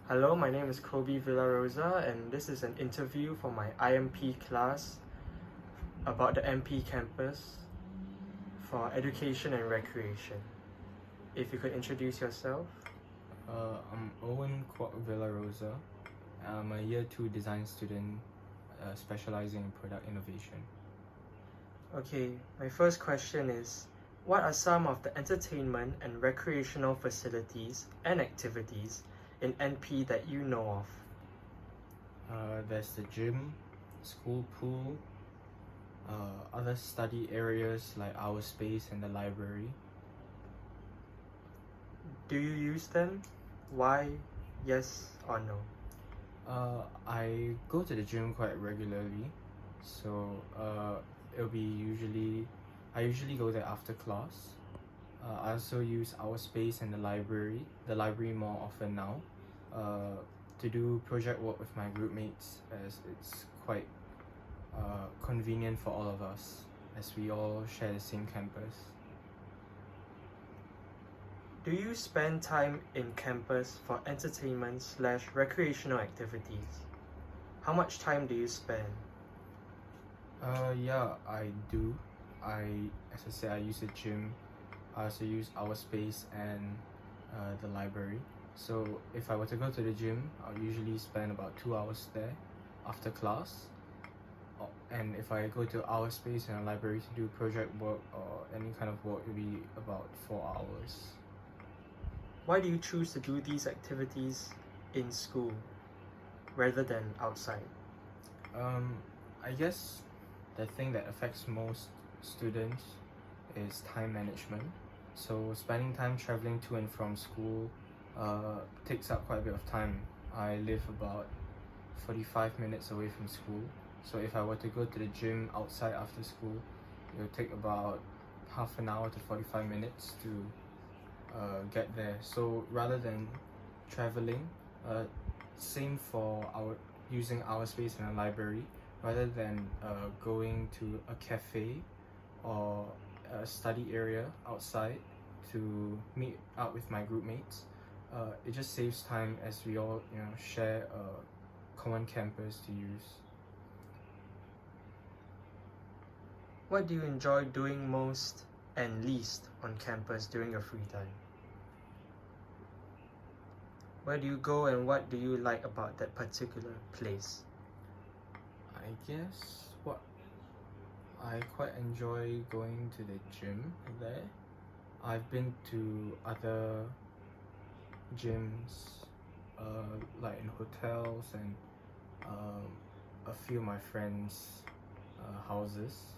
Hello, my name is Kobe Villarosa, and this is an interview for my IMP class about the MP campus for education and recreation. If you could introduce yourself. I'm Owen Kwok Villarosa. I'm a Year 2 design student specializing in product innovation. Okay, my first question is, what are some of the entertainment and recreational facilities and activities in NP that you know of? There's the gym, school pool, other study areas like our space and the library. Do you use them? Why? Yes or no? I go to the gym quite regularly, so I usually go there after class. I also use our space and the library more often now, to do project work with my group mates, as it's quite convenient for all of us as we all share the same campus. Do you spend time in campus for entertainment/recreational activities? How much time do you spend? Yeah, I do. As I said, I use the gym. I also use our space and the library. So if I were to go to the gym, I'll usually spend about 2 hours there after class. And if I go to our space and the library to do project work or any kind of work, it'll be about 4 hours. Why do you choose to do these activities in school rather than outside? I guess the thing that affects most students is time management. So spending time traveling to and from school takes up quite a bit of time. I live about 45 minutes away from school. So if I were to go to the gym outside after school, it would take about half an hour to 45 minutes to get there. So rather than traveling, same for using our space in a library, rather than going to a cafe or a study area outside to meet up with my group mates, it just saves time as we all share a common campus to use. What do you enjoy doing most and least on campus during your free time? Where do you go and what do you like about that particular place? I guess what I quite enjoy going to the gym there. I've been to other gyms like in hotels and a few of my friends' houses,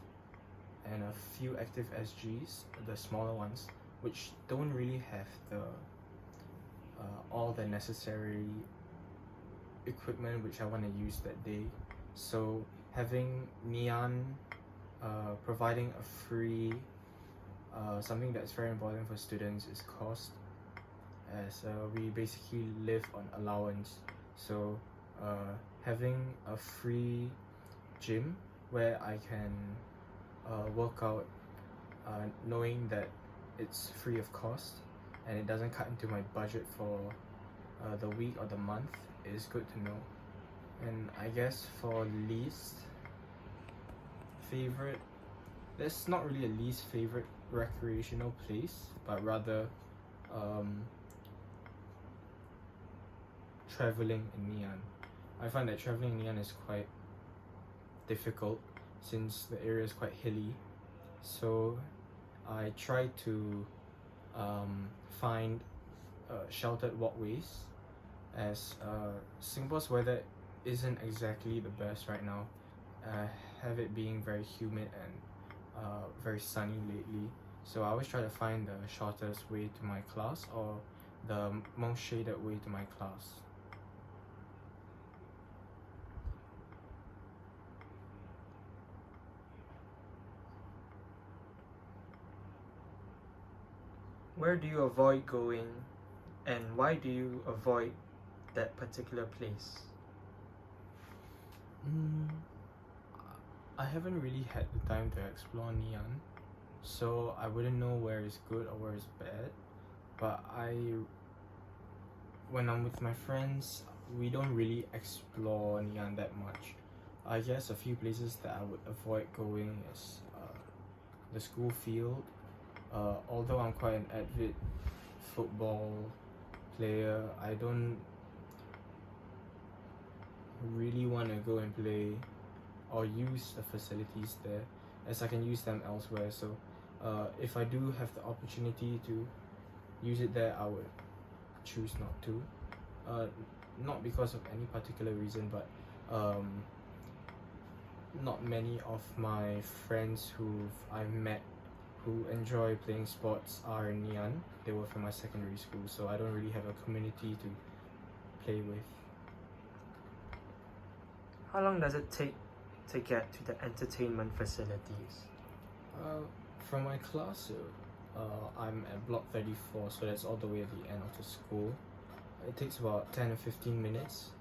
and a few active SGs, the smaller ones, which don't really have the all the necessary equipment which I want to use that day. So having Neon providing a free something that's very important for students is cost, as we basically live on allowance. So having a free gym where I can work out, knowing that it's free of cost and it doesn't cut into my budget for the week or the month, is good to know. And I guess for least favorite, there's not really a least favorite recreational place, but rather traveling in Neon. I find that traveling in Neon is quite difficult since the area is quite hilly. So I try to find sheltered walkways, as Singapore's weather isn't exactly the best right now. Have it being very humid and very sunny lately. So I always try to find the shortest way to my class or the most shaded way to my class. Where do you avoid going and why do you avoid that particular place? I haven't really had the time to explore Neon, so I wouldn't know where is good or where is bad. But I when I'm with my friends, we don't really explore Ngee Ann that much. I guess a few places that I would avoid going is the school field. Although I'm quite an avid football player, I don't really want to go and play or use the facilities there, as I can use them elsewhere. So if I do have the opportunity to use it there, I would choose not to. Not because of any particular reason, but not many of my friends who I've met who enjoy playing sports are in Ngee Ann. They were from my secondary school, so I don't really have a community to play with. How long does it take to get to the entertainment facilities? From my class, I'm at block 34, so that's all the way at the end of the school. It takes about 10 or 15 minutes,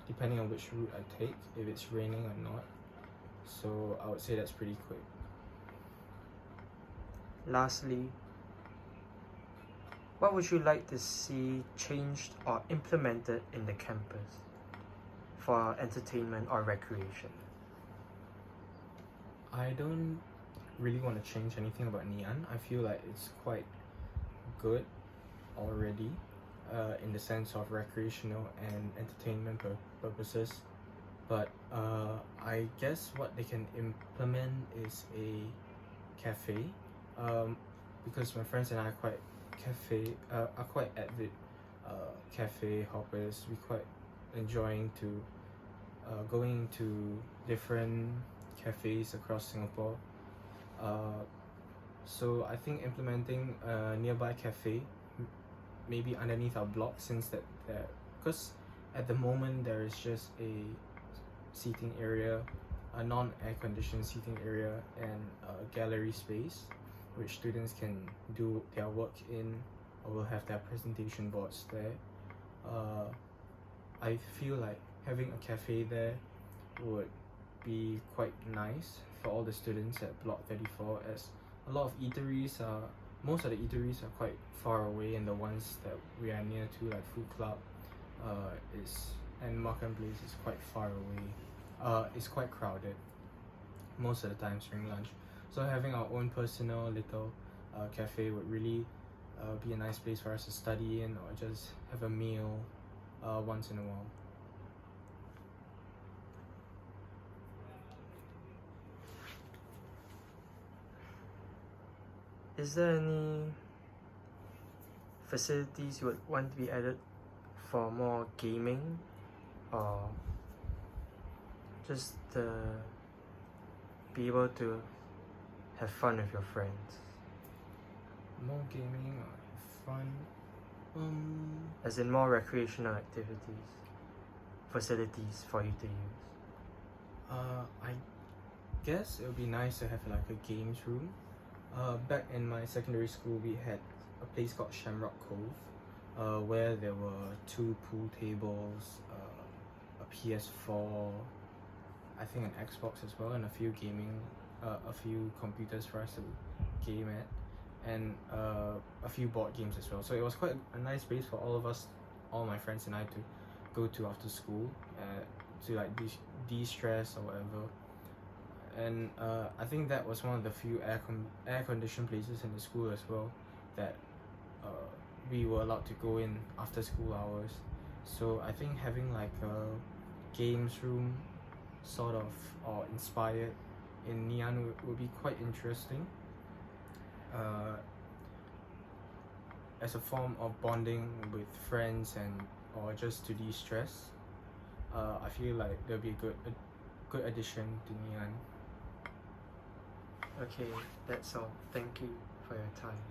depending on which route I take, if it's raining or not. So I would say that's pretty quick. Lastly, what would you like to see changed or implemented in the campus for entertainment or recreation? I don't really want to change anything about Ngee Ann. I feel like it's quite good already, in the sense of recreational and entertainment purposes. But I guess what they can implement is a cafe, because my friends and I are quite avid cafe hoppers. We quite enjoying to going to different cafes across Singapore. So I think implementing a nearby cafe, maybe underneath our block, since that because at the moment there is just a seating area, a non-air conditioned seating area, and a gallery space which students can do their work in, or will have their presentation boards there. I feel like having a cafe there would be quite nice for all the students at block 34, as a lot of most of the eateries are quite far away, and the ones that we are near to, like Food Club and Makan Place, is quite far away. It's quite crowded most of the times during lunch. So having our own personal little cafe would really be a nice place for us to study in, or just have a meal once in a while. Is there any facilities you would want to be added for more gaming, or just to be able to have fun with your friends? More gaming or fun? As in more recreational activities, facilities for you to use. I guess it would be nice to have like a games room. Back in my secondary school, we had a place called Shamrock Cove, where there were 2 pool tables, a PS4, I think an Xbox as well, and a few computers for us to game at, and a few board games as well. So it was quite a nice place for all my friends and I to go to after school, to like de-stress or whatever. And I think that was one of the few air-conditioned places in the school as well that we were allowed to go in after school hours. So I think having like a games room sort of, or inspired in Ngee Ann would be quite interesting, as a form of bonding with friends or just to de-stress. I feel like there'll be a good addition to Ngee Ann. Okay, that's all. Thank you for your time.